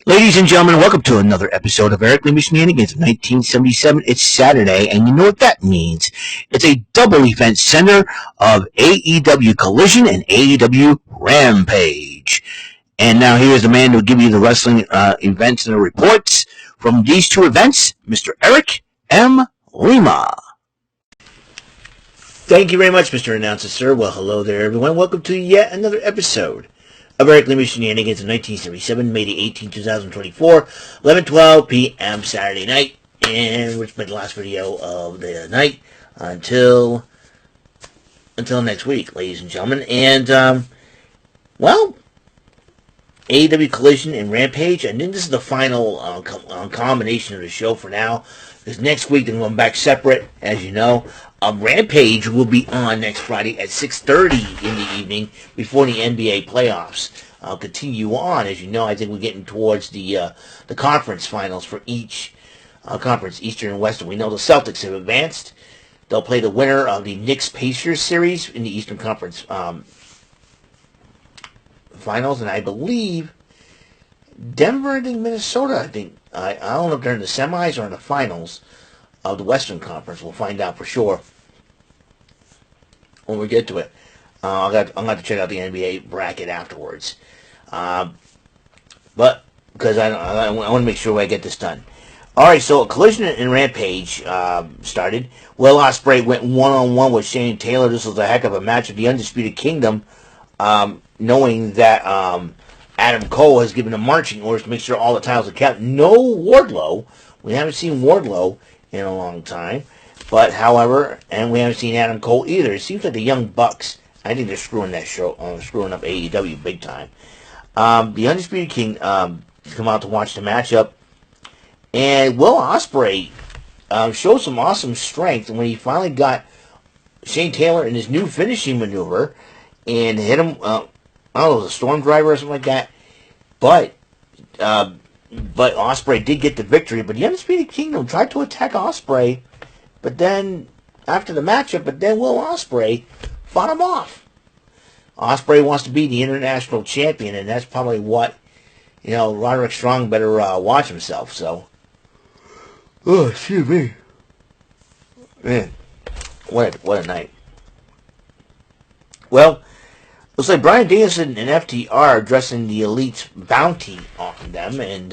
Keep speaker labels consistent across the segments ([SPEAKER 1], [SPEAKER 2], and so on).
[SPEAKER 1] Ladies and gentlemen, welcome to another episode of Eric Lima Shenanigans of 1977. It's Saturday, and you know what that means. It's a double event center of AEW Collision and AEW Rampage. And now here's the man who will give you the wrestling events and the reports from these two events, Mr. Eric M. Lima. Thank you very much, Mr. Announcer, sir. Well, hello there, everyone. Welcome to yet another episode of Eric Lima Shenanigans of 1977, May the 18th, 2024, 11:12 p.m. Saturday night, and which made the last video of the night until next week, ladies and gentlemen. And AEW Collision and Rampage. I think this is the final combination of the show for now, because next week they're going back separate, as you know. Rampage will be on next Friday at 6:30 in the evening before the NBA playoffs. I'll continue on. As you know, I think we're getting towards the conference finals for each conference, Eastern and Western. We know the Celtics have advanced. They'll play the winner of the Knicks-Pacers series in the Eastern Conference finals, and I believe Denver and Minnesota, I don't know if they're in the semis or in the finals of the Western Conference. We'll find out for sure when we get to it. I'm going to have to check out the NBA bracket afterwards. But because I want to make sure I get this done. Alright, so Collision and Rampage started. Will Ospreay went one-on-one with Shane Taylor. This was a heck of a match of the Undisputed Kingdom, knowing that Adam Cole has given them marching orders to make sure all the titles are kept. No Wardlow. We haven't seen Wardlow in a long time. But, however, and we haven't seen Adam Cole either. It seems like the Young Bucks, I think they're screwing that show, screwing up AEW big time. The Undisputed King come out to watch the matchup. And Will Ospreay showed some awesome strength when he finally got Shane Taylor in his new finishing maneuver and hit him, I don't know, it was a storm driver or something like that. But Ospreay did get the victory. But the Undisputed Kingdom tried to attack Ospreay, but then after the matchup, Will Ospreay fought him off. Ospreay wants to be the international champion, and that's probably what, Roderick Strong better watch himself. So, excuse me, man, what a night. Well, looks like Bryan Danielson and FTR are addressing the Elite's bounty on them, and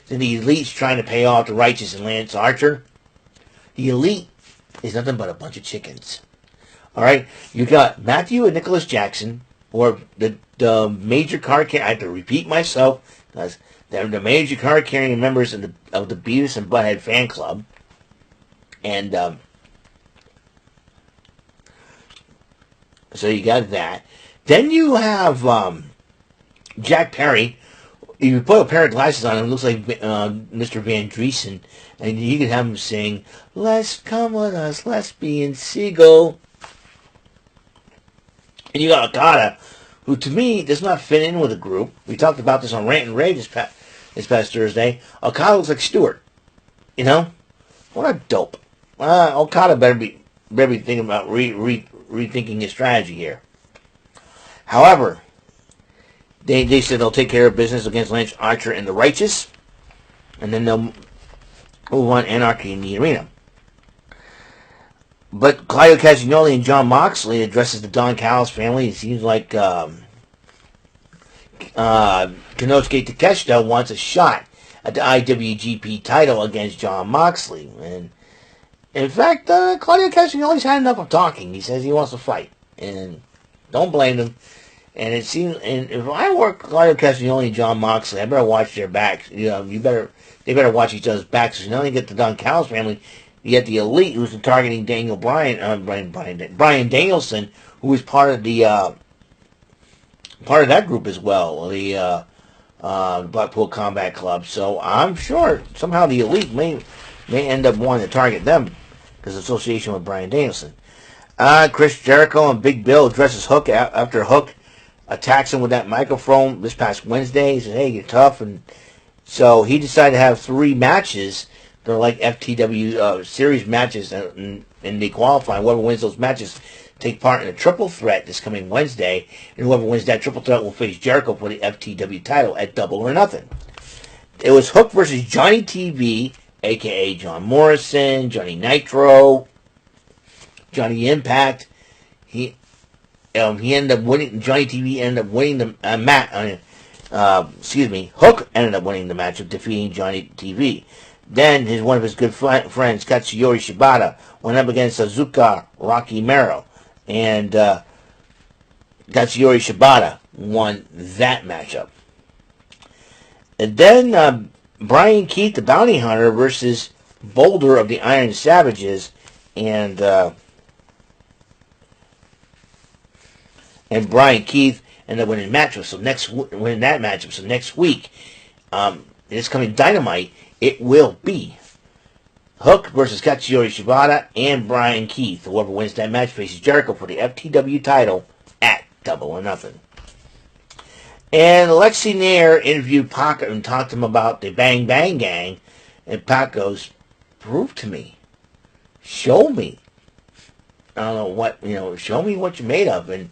[SPEAKER 1] the Elite's trying to pay off the Righteous and Lance Archer. The Elite is nothing but a bunch of chickens. Alright, you got Matthew and Nicholas Jackson, or the major card carrying, I have to repeat myself, because they're the major card carrying members of the Beavis and Butthead fan club. And so you got that. Then you have Jack Perry. You put a pair of glasses on him, it looks like Mr. Van Driesen, and you can have him sing, "Let's come with us, lesbian seagull." And you got Okada, who to me does not fit in with the group. We talked about this on Rant and Rave this past Thursday. Okada looks like Stewart. What a dope. Okada better be thinking about rethinking his strategy here. However, they said they'll take care of business against Lance Archer and the Righteous, and then they'll move on Anarchy in the arena. But Claudio Castagnoli and Jon Moxley addresses the Don Callis family. It seems like Konosuke Takeshita wants a shot at the IWGP title against Jon Moxley. And in fact, Claudio Castagnoli's had enough of talking. He says he wants to fight, and don't blame him. And it seems, and if I were Claudio Castagnoli and Jon Moxley, I better watch their backs. They better watch each other's backs. So now you get the Don Callis family. You get the Elite, who's targeting Bryan Danielson, who is part of that group as well, the Blackpool Combat Club. So I'm sure somehow the Elite may end up wanting to target them because of association with Bryan Danielson. Chris Jericho and Big Bill addresses Hook after Hook attacks him with that microphone this past Wednesday. He said, "Hey, you're tough," and so he decided to have 3 matches. They're like FTW series matches, and they qualify. Whoever wins those matches take part in a triple threat this coming Wednesday, and whoever wins that triple threat will face Jericho for the FTW title at Double or Nothing. It was Hook versus Johnny TV, a.k.a. John Morrison, Johnny Nitro, Johnny Impact. He ended up winning. Johnny TV ended up winning the match. Hook ended up winning the match of defeating Johnny TV. Then one of his good friends, Katsuyori Shibata, went up against Suzuka Rocky Mero, and Katsuyori Shibata won that matchup. And then Brian Keith, the Bounty Hunter, versus Boulder of the Iron Savages, and Brian Keith ended up winning that matchup. So next week, this coming Dynamite, it will be Hook versus Katsuyori Shibata and Brian Keith. Whoever wins that match faces Jericho for the FTW title at Double or Nothing. And Lexi Nair interviewed Pac and talked to him about the Bang Bang Gang. And Pac goes, prove to me. Show me. I don't know what, show me what you're made of. And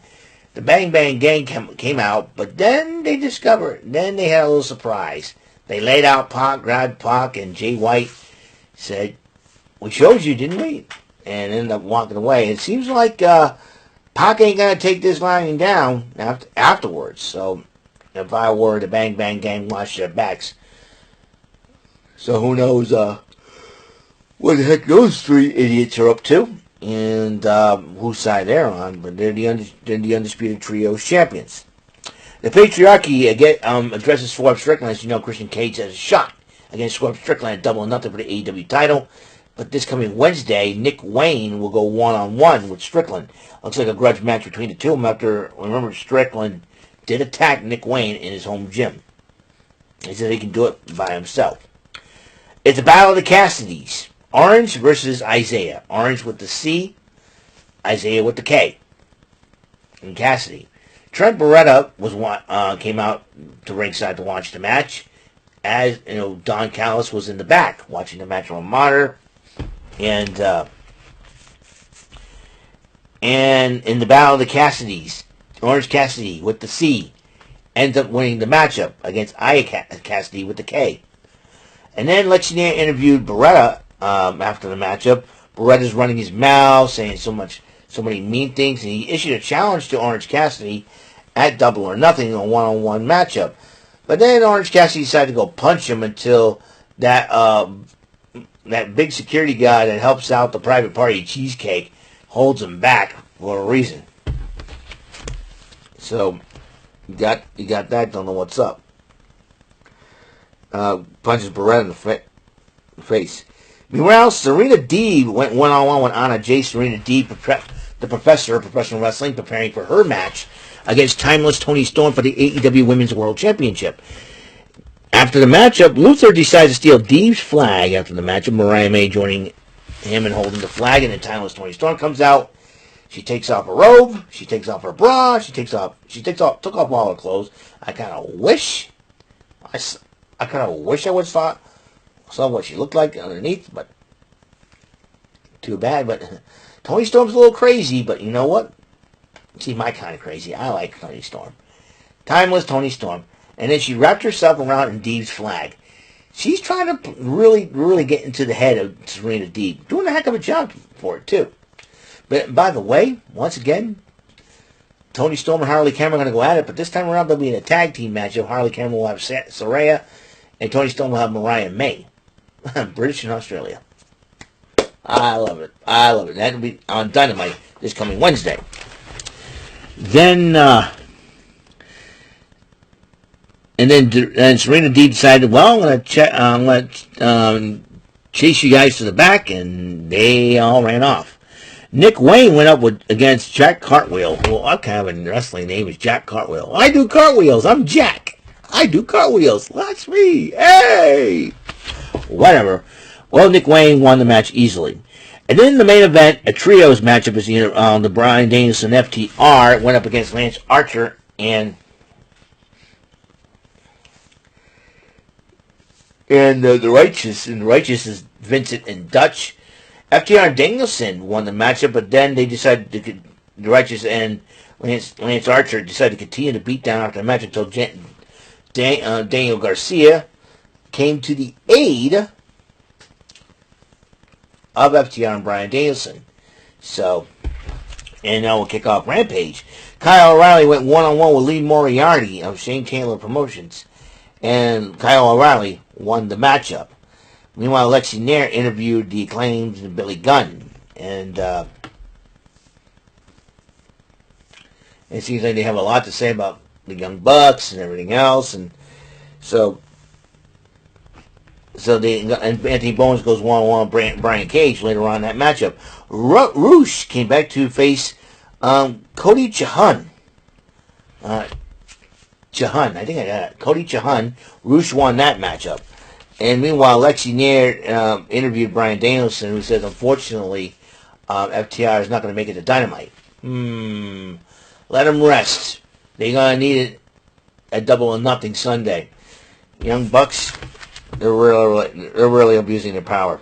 [SPEAKER 1] the Bang Bang Gang came out, but then they then they had a little surprise. They laid out Pac, grabbed Pac, and Jay White said, we showed you, didn't we? And ended up walking away. It seems like Pac ain't going to take this lying down afterwards. So if I were the Bang Bang Gang, watch their backs. So who knows what the heck those three idiots are up to and whose side they're on. But they're the Undisputed Trios champions. The Patriarchy addresses Swerve Strickland. As you know, Christian Cage has a shot against Swerve Strickland at Double or Nothing for the AEW title. But this coming Wednesday, Nick Wayne will go one-on-one with Strickland. Looks like a grudge match between the two of them after, remember, Strickland did attack Nick Wayne in his home gym. He said he can do it by himself. It's a battle of the Cassidys. Orange versus Isaiah. Orange with the C, Isaiah with the K. And Cassidy. Trent Barretta came out to ringside to watch the match. As Don Callis was in the back watching the match on a monitor, and in the battle of the Cassidys, Orange Cassidy with the C ends up winning the matchup against Aya Cassidy with the K. And then Lexi Nair interviewed Barretta after the matchup. Barretta's running his mouth, saying so many mean things, and he issued a challenge to Orange Cassidy at Double or Nothing in a one-on-one matchup. But then Orange Cassidy decided to go punch him until that big security guy that helps out the private party Cheesecake holds him back for a reason. So you got that. Don't know what's up. Punches Barretta in the face. Meanwhile, Serena Deeb went one-on-one with Anna Jay. Serena Deeb, the professor of professional wrestling, preparing for her match against timeless Toni Storm for the AEW Women's World Championship. After the matchup, Luther decides to steal Deeb's flag after the matchup. Mariah May joining him and holding the flag, and then timeless Toni Storm comes out. She takes off her robe. She takes off her bra. She took off all her clothes. I kind of wish I would have saw what she looked like underneath, but too bad. But Toni Storm's a little crazy, but you know what? She's my kind of crazy. I like Toni Storm. Timeless Toni Storm. And then she wrapped herself around in Deeb's flag. She's trying to really, really get into the head of Serena Deeb. Doing a heck of a job for it, too. But, by the way, once again, Toni Storm and Harley Cameron are going to go at it, but this time around they'll be in a tag team matchup. Harley Cameron will have Saraya, and Toni Storm will have Mariah May. British and Australia. I love it. That'll be on Dynamite this coming Wednesday. Then, Serena Deeb decided, well, I'm going to chase you guys to the back, and they all ran off. Nick Wayne went up against Jack Cartwheel. Well, I kind of a wrestling name is Jack Cartwheel. I do cartwheels. I'm Jack. I do cartwheels. That's me. Hey! Whatever. Well, Nick Wayne won the match easily. And then the main event, a trios matchup, is the Bryan Danielson FTR went up against Lance Archer and the Righteous. And the Righteous is Vincent and Dutch. FTR and Danielson won the matchup, but then they decided the Righteous and Lance Archer decided to continue to beat down after the match until Daniel Garcia came to the aid of FTR and Bryan Danielson. So, and now we'll kick off Rampage. Kyle O'Reilly went one-on-one with Lee Moriarty of Shane Taylor Promotions, and Kyle O'Reilly won the matchup. Meanwhile, Lexi Nair interviewed the Acclaimed and Billy Gunn, and it seems like they have a lot to say about the Young Bucks and everything else, and so Anthony Bowens goes one-on-one with Brian Cage later on in that matchup. Roosh came back to face Cody Chahun. I think I got it. Cody Chahun. Roosh won that matchup. And meanwhile, Lexi Nair interviewed Bryan Danielson, who says, unfortunately, FTR is not going to make it to Dynamite. Let them rest. They're going to need it at Double or Nothing Sunday. Young Bucks, they're really abusing their power.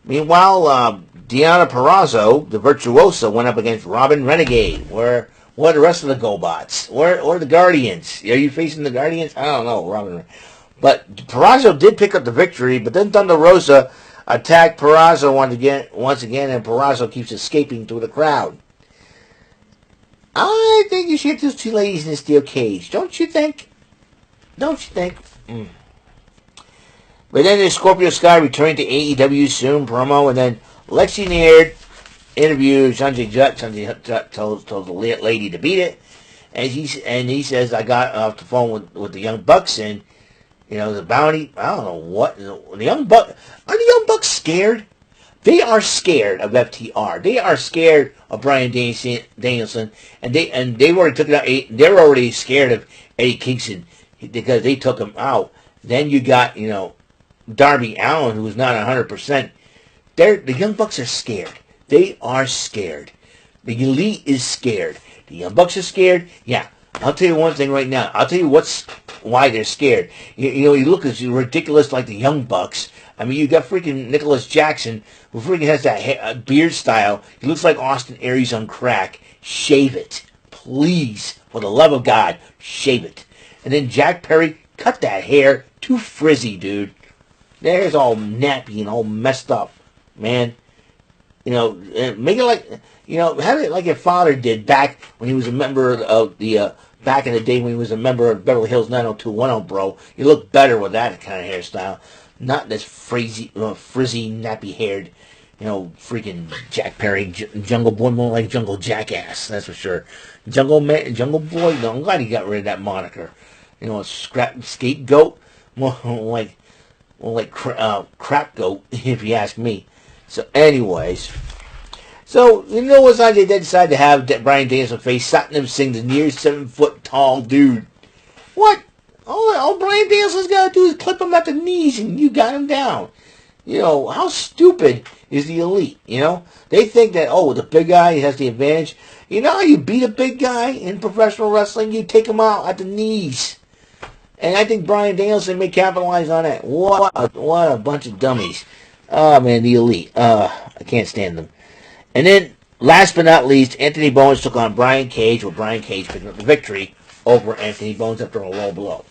[SPEAKER 1] Meanwhile, Deonna Purrazzo, the Virtuosa, went up against Robin Renegade. Where are the rest of the GoBots? Where are the Guardians? Are you facing the Guardians? I don't know, Robin. But Purrazzo did pick up the victory, but then Thunder Rosa attacked Purrazzo once again, and Purrazzo keeps escaping through the crowd. I think you should get those two ladies in a steel cage. Don't you think? But then there's Scorpio Sky returning to AEW soon, promo, and then Lexi Nair interviews Sanjay Dutt. Sanjay Dutt tells the lady to beat it, and he says, I got off the phone with the Young Bucks, and the bounty, I don't know what, the Young Bucks, are the Young Bucks scared? They are scared of FTR. They are scared of Bryan Danielson, and they already took it out. They're already scared of Eddie Kingston because they took him out. Then you got, Darby Allin, who was not 100%. The Young Bucks are scared. They are scared. The Elite is scared. The Young Bucks are scared. Yeah, I'll tell you one thing right now. I'll tell you why they're scared. You look as ridiculous like the Young Bucks. I mean, you got freaking Nicholas Jackson, who freaking has that beard style. He looks like Austin Aries on crack. Shave it. Please, for the love of God, shave it. And then Jack Perry, cut that hair. Too frizzy, dude. Their hair's all nappy and all messed up, man. Make it like, have it like your father did back when he was a member of the, back in the day when he was a member of Beverly Hills 90210, bro. You look better with that kind of hairstyle. Not this frizzy, nappy-haired, freaking Jack Perry, Jungle Boy, more like Jungle Jackass, that's for sure. Jungle Boy, no, I'm glad he got rid of that moniker. A scapegoat, more like crap goat, if you ask me. So, anyways, what Sanjay decided to have Bryan Danielson face Satnam Singh, the near 7-foot tall dude. What? All Bryan Danielson's got to do is clip him at the knees and you got him down. How stupid is the Elite? They think that, the big guy has the advantage. You know how you beat a big guy in professional wrestling? You take him out at the knees. And I think Bryan Danielson may capitalize on that. What a bunch of dummies. Oh, man, the Elite. I can't stand them. And then, last but not least, Anthony Bowens took on Brian Cage, with Brian Cage picking up the victory over Anthony Bowens after a low blow.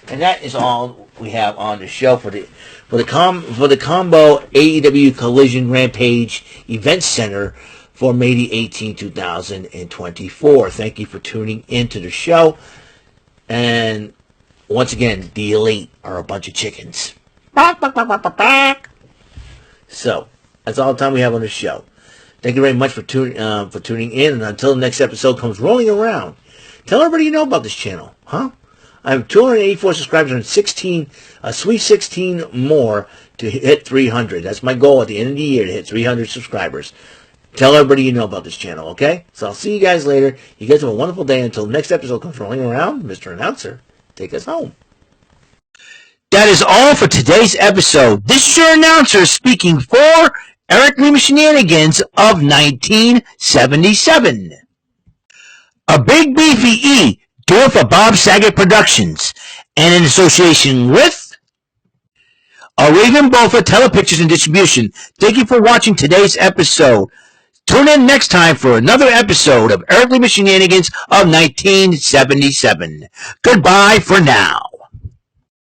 [SPEAKER 1] And that is all we have on the show for the combo AEW Collision Rampage Event Center for May the 18th, 2024. Thank you for tuning into the show. And once again, the Elite are a bunch of chickens. So, that's all the time we have on the show. Thank you very much for tuning in. And until the next episode comes rolling around, tell everybody you know about this channel, huh? I have 284 subscribers and sweet 16 more to hit 300. That's my goal at the end of the year, to hit 300 subscribers. Tell everybody you know about this channel, okay? So I'll see you guys later. You guys have a wonderful day. Until the next episode comes rolling around, Mr. Announcer, take us home. That is all for today's episode. This is your announcer speaking for Eric Lima Shenanigans of 1977. A Big Beefy E, do it for Bob Saget Productions, and in association with Raven Bofa Telepictures and Distribution. Thank you for watching today's episode. Tune in next time for another episode of Earthly Shenanigans of 1977. Goodbye for now.